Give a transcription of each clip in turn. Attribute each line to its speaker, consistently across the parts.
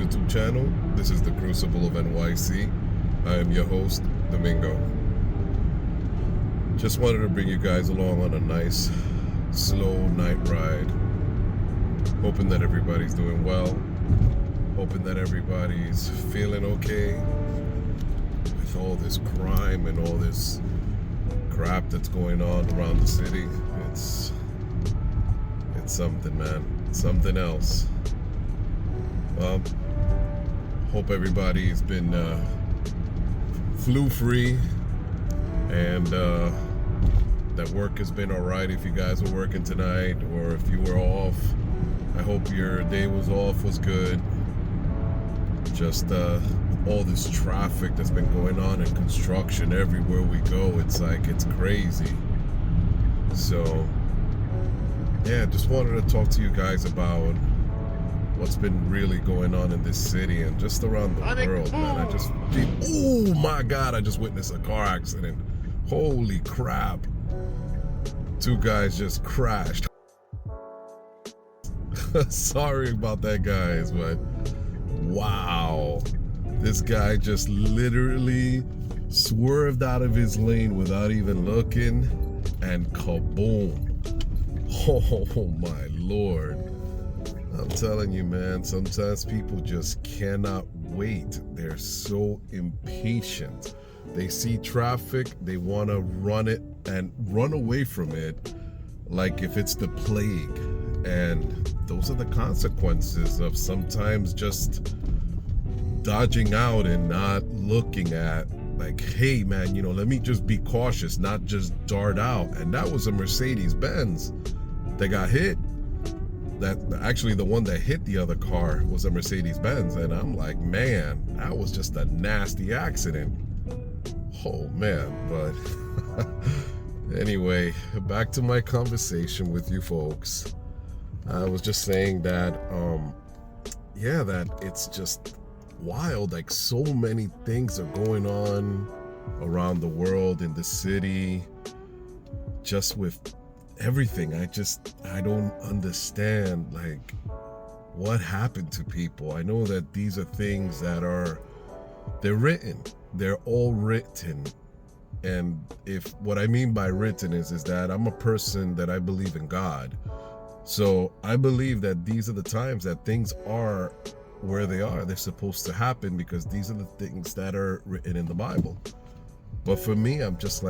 Speaker 1: YouTube channel. This is the Crucible of NYC. I am your host, Domingo. Just wanted to bring you guys along on a nice, slow night ride. Hoping that everybody's doing well. Hoping that everybody's feeling okay with all this crime and all this crap that's going on around the city. It's something, man. Something else. Well, hope everybody's been flu-free and that work has been all right if you guys were working tonight, or if you were off. I hope your day was good. Just all this traffic that's been going on and construction everywhere we go, it's crazy. So yeah, just wanted to talk to you guys about what's been really going on in this city and just around the world, man. Oh my God, I just witnessed a car accident. Holy crap. Two guys just crashed. Sorry about that, guys, but wow. This guy just literally swerved out of his lane without even looking, and kaboom. Oh my Lord. I'm telling you, man, sometimes people just cannot wait. They're so impatient. They see traffic, they want to run it and run away from it like if it's the plague. And those are the consequences of sometimes just dodging out and not looking at, like, hey man, let me just be cautious, not just dart out. And that was a Mercedes-Benz that got hit. That actually, the one that hit the other car was a Mercedes-Benz, and I'm like, man, that was just a nasty accident. Oh man. But anyway, back to my conversation with you folks. I was just saying that that it's just wild. Like, so many things are going on around the world, in the city, just with everything. I don't understand, like, what happened to people. I know that these are things that they're written. They're all written. And if what I mean by written is that I'm a person that I believe in God. So I believe that these are the times that things are where they are. They're supposed to happen because these are the things that are written in the Bible. But for me, I'm just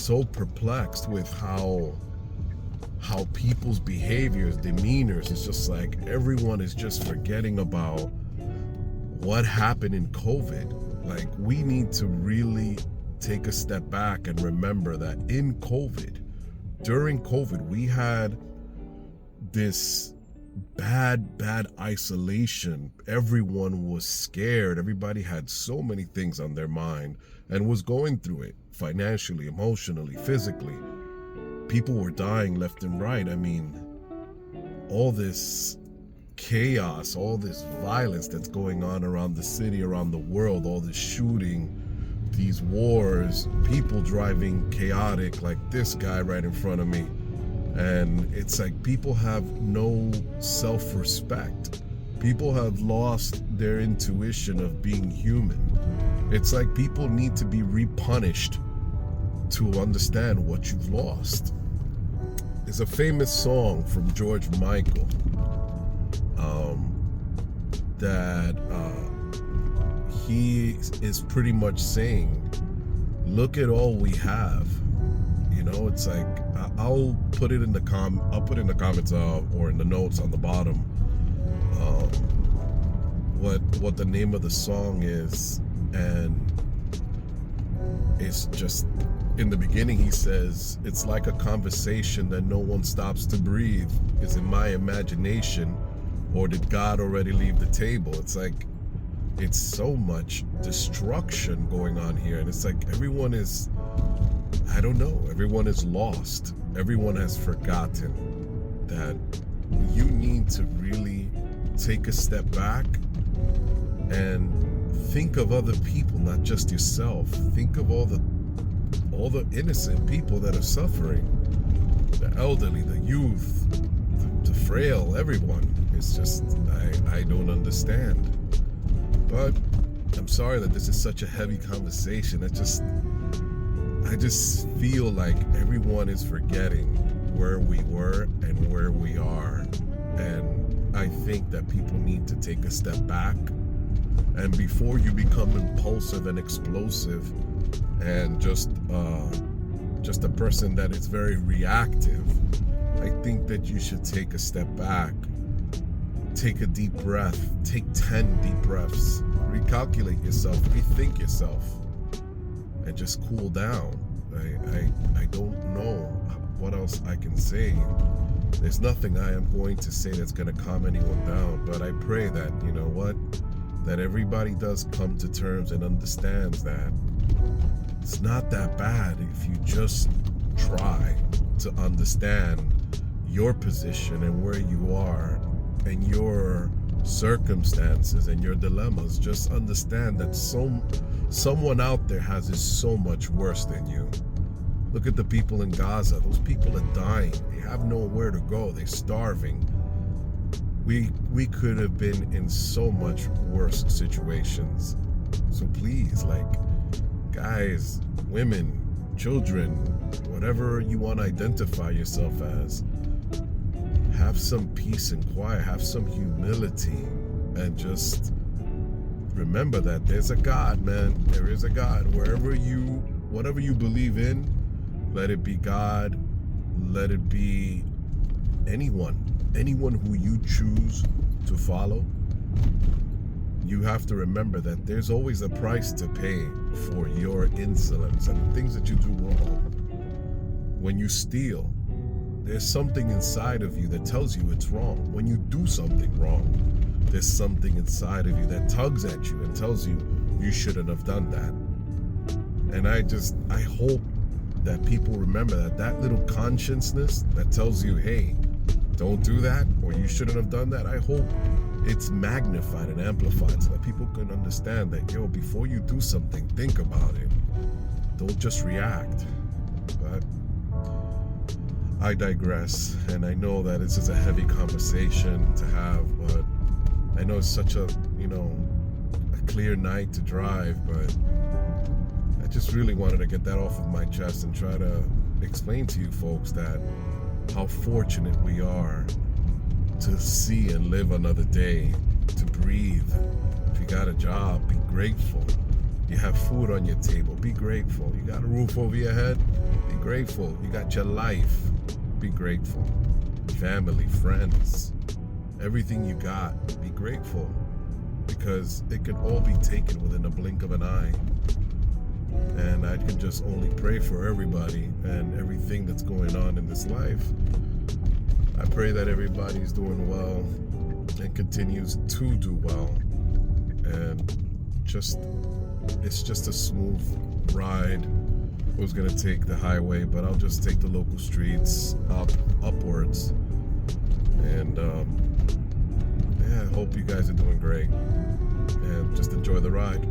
Speaker 1: so perplexed with how people's behaviors, demeanors, it's just like everyone is just forgetting about what happened in COVID. Like, we need to really take a step back and remember that during COVID, we had this bad isolation. Everyone was scared. Everybody had so many things on their mind and was going through it financially, emotionally, physically. People were dying left and right. I mean, all this chaos, all this violence that's going on around the city, around the world, all this shooting, these wars, people driving chaotic, like this guy right in front of me. And it's like people have no self-respect. People have lost their intuition of being human. It's like people need to be repunished to understand what you've lost. There's a famous song from George Michael that he is pretty much saying, look at all we have. It's like, I'll put it in the comments or in the notes on the bottom what the name of the song is. And it's just, in the beginning he says, it's like a conversation that no one stops to breathe. Is it my imagination, or did God already leave the table? It's like, it's so much destruction going on here, and it's like everyone is, I don't know, everyone is lost. Everyone has forgotten that you need to really take a step back and think of other people, not just yourself. Think of all the innocent people that are suffering, the elderly, the youth, the frail, everyone. It's just, I don't understand. But I'm sorry that this is such a heavy conversation. I just feel like everyone is forgetting where we were and where we are. And I think that people need to take a step back. And before you become impulsive and explosive and just a person that is very reactive, I think that you should take a step back, take a deep breath, take 10 deep breaths, recalculate yourself, rethink yourself, and just cool down. I don't know what else I can say. There's nothing I am going to say that's going to calm anyone down, but I pray that, you know what, that everybody does come to terms and understands that it's not that bad if you just try to understand your position and where you are and your circumstances and your dilemmas. Just understand that someone out there has it so much worse than you. Look at the people in Gaza. Those people are dying. They have nowhere to go. They're starving. We could have been in so much worse situations. So please, like, guys, women, children, whatever you want to identify yourself as, have some peace and quiet, have some humility, and just remember that there's a God, man. There is a God. Whatever you believe in, let it be God, let it be anyone who you choose to follow. You have to remember that there's always a price to pay for your insolence and the things that you do wrong. When you steal, there's something inside of you that tells you it's wrong. When you do something wrong, there's something inside of you that tugs at you and tells you you shouldn't have done that. And I hope that people remember that little consciousness that tells you, hey, don't do that, or you shouldn't have done that. I hope it's magnified and amplified so that people can understand that, before you do something, think about it. Don't just react. But I digress, and I know that this is a heavy conversation to have, but I know it's such a clear night to drive, but I just really wanted to get that off of my chest and try to explain to you folks that how fortunate we are to see and live another day, to breathe. If you got a job, be grateful. You have food on your table, be grateful. You got a roof over your head, be grateful. You got your life, be grateful. Family, friends, everything you got, be grateful. Because it can all be taken within a blink of an eye. And I can just only pray for everybody and everything that's going on in this life. I pray that everybody's doing well and continues to do well. And it's just a smooth ride. I was gonna take the highway, but I'll just take the local streets upwards. And I hope you guys are doing great. And just enjoy the ride.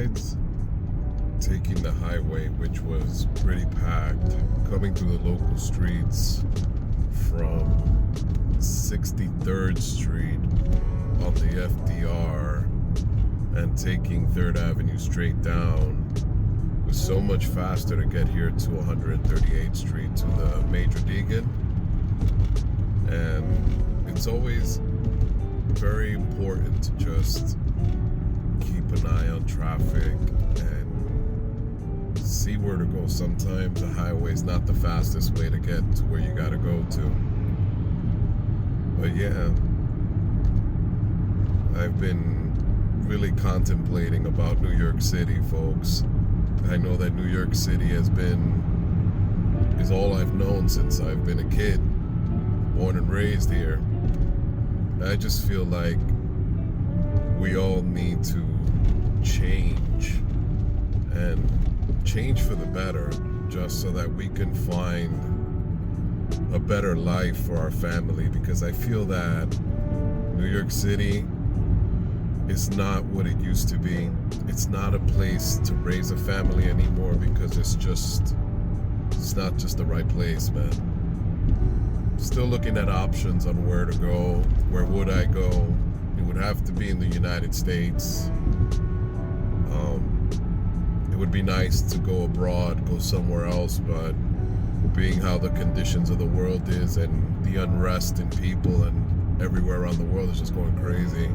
Speaker 1: besides taking the highway, which was pretty packed, coming through the local streets from 63rd Street on the FDR and taking 3rd Avenue straight down was so much faster to get here to 138th Street to the Major Deegan. And it's always very important to just keep an eye on traffic and see where to go. Sometimes the highway is not the fastest way to get to where you gotta go to. But yeah, I've been really contemplating about New York City, folks. I know that New York City is all I've known since I've been a kid, born and raised here. I just feel like we all need to change, and change for the better, just so that we can find a better life for our family, because I feel that New York City is not what it used to be. It's not a place to raise a family anymore, because it's not just the right place, man. Still looking at options on where to go. Where would I go? It would have to be in the United States. It would be nice to go abroad, go somewhere else, but being how the conditions of the world is and the unrest in people and everywhere around the world is just going crazy,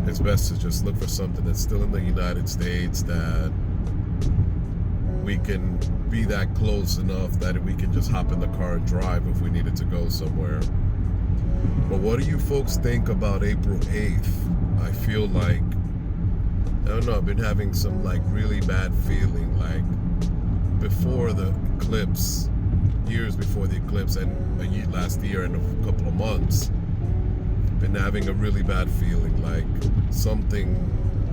Speaker 1: it's best to just look for something that's still in the United States, that we can be that close enough that we can just hop in the car and drive if we needed to go somewhere. But what do you folks think about April 8th? I feel like, I don't know, I've been having some like really bad feeling, like before the eclipse, years before the eclipse, and last year and a couple of months, been having a really bad feeling, like something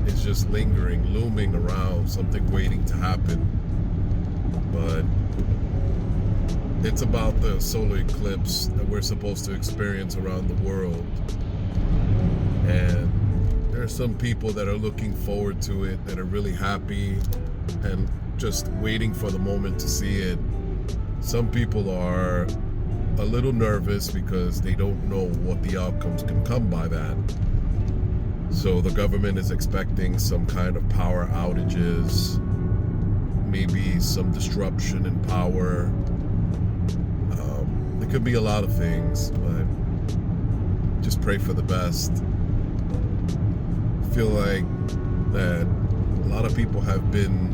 Speaker 1: is just lingering, looming around, something waiting to happen. But it's about the solar eclipse that we're supposed to experience around the world. And there are some people that are looking forward to it, that are really happy and just waiting for the moment to see it. Some people are a little nervous because they don't know what the outcomes can come by that. So the government is expecting some kind of power outages, maybe some disruption in power. It could be a lot of things, but just pray for the best. I feel like that a lot of people have been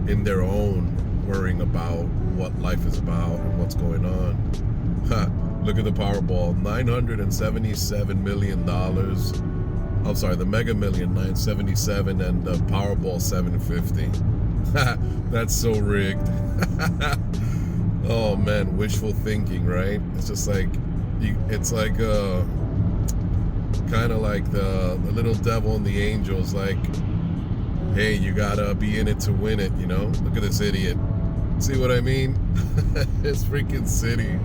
Speaker 1: in their own worrying about what life is about and what's going on. Look at the Powerball, $977 million. I'm sorry, the Mega Million, 977, and the Powerball, 750. That's so rigged. Oh man, wishful thinking, right? It's just like, it's like kind of like the little devil and the angels, like, hey, you gotta be in it to win it, you know? Look at this idiot. See what I mean? This freaking city.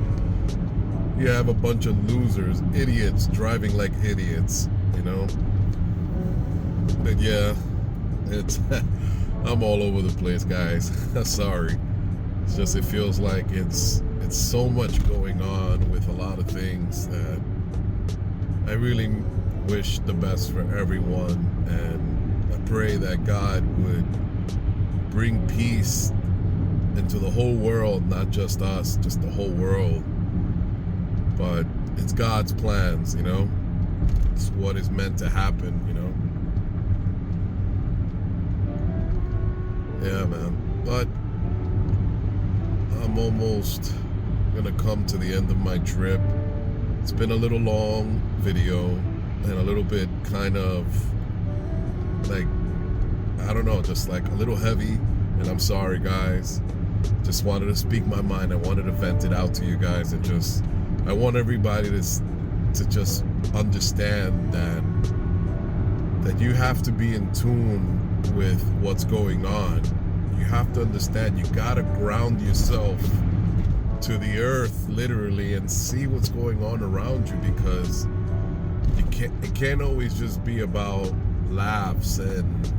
Speaker 1: You have a bunch of losers, idiots, driving like idiots, you know? But yeah, it's I'm all over the place, guys. Sorry. It's just, it feels like it's so much going on with a lot of things that I really wish the best for everyone, and I pray that God would bring peace into the whole world, not just us, just the whole world. But it's God's plans, you know? It's what is meant to happen, you know? Yeah, man. But I'm almost gonna come to the end of my trip. It's been a little long video and a little bit kind of like, I don't know, just like a little heavy, and I'm sorry, guys. Just wanted to speak my mind. I wanted to vent it out to you guys, and just, I want everybody to just understand that you have to be in tune with what's going on. You have to understand, you gotta ground yourself to the earth, literally, and see what's going on around you, because it can't always just be about laughs and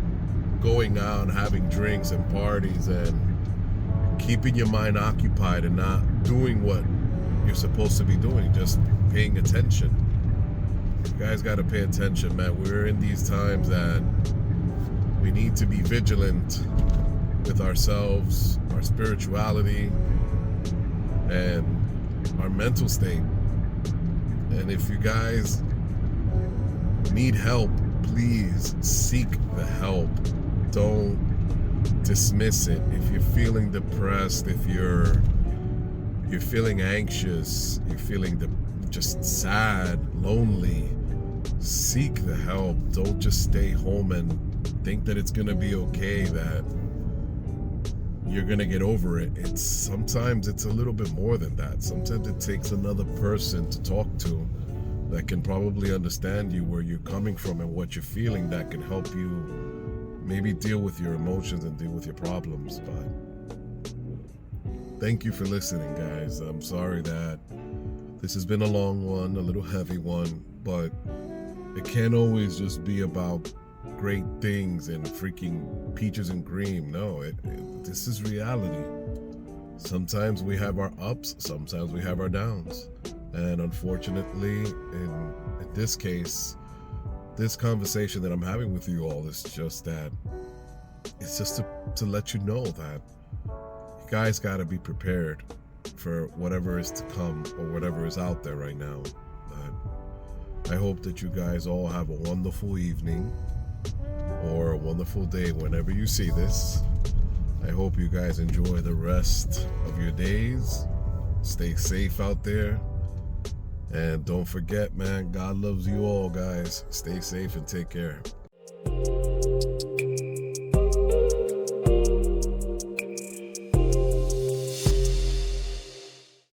Speaker 1: going out and having drinks and parties and keeping your mind occupied and not doing what you're supposed to be doing, just paying attention. You guys got to pay attention, man. We're in these times that we need to be vigilant with ourselves, our spirituality, and our mental state. And if you guys need help, please seek the help. Don't dismiss it. If you're feeling depressed, if you're feeling anxious, you're feeling just sad, lonely, seek the help. Don't just stay home and think that it's gonna be okay, that you're gonna get over it. Sometimes it's a little bit more than that. Sometimes it takes another person to talk to that can probably understand you, where you're coming from and what you're feeling, that can help you maybe deal with your emotions and deal with your problems. But thank you for listening, guys. I'm sorry that this has been a long one, a little heavy one, but it can't always just be about great things and freaking peaches and cream. No, this is reality. Sometimes we have our ups, sometimes we have our downs. And unfortunately, in this case, this conversation that I'm having with you all is just that, it's just to let you know that you guys got to be prepared for whatever is to come or whatever is out there right now. I hope that you guys all have a wonderful evening or a wonderful day whenever you see this. I hope you guys enjoy the rest of your days. Stay safe out there. And don't forget, man, God loves you all, guys. Stay safe and take care.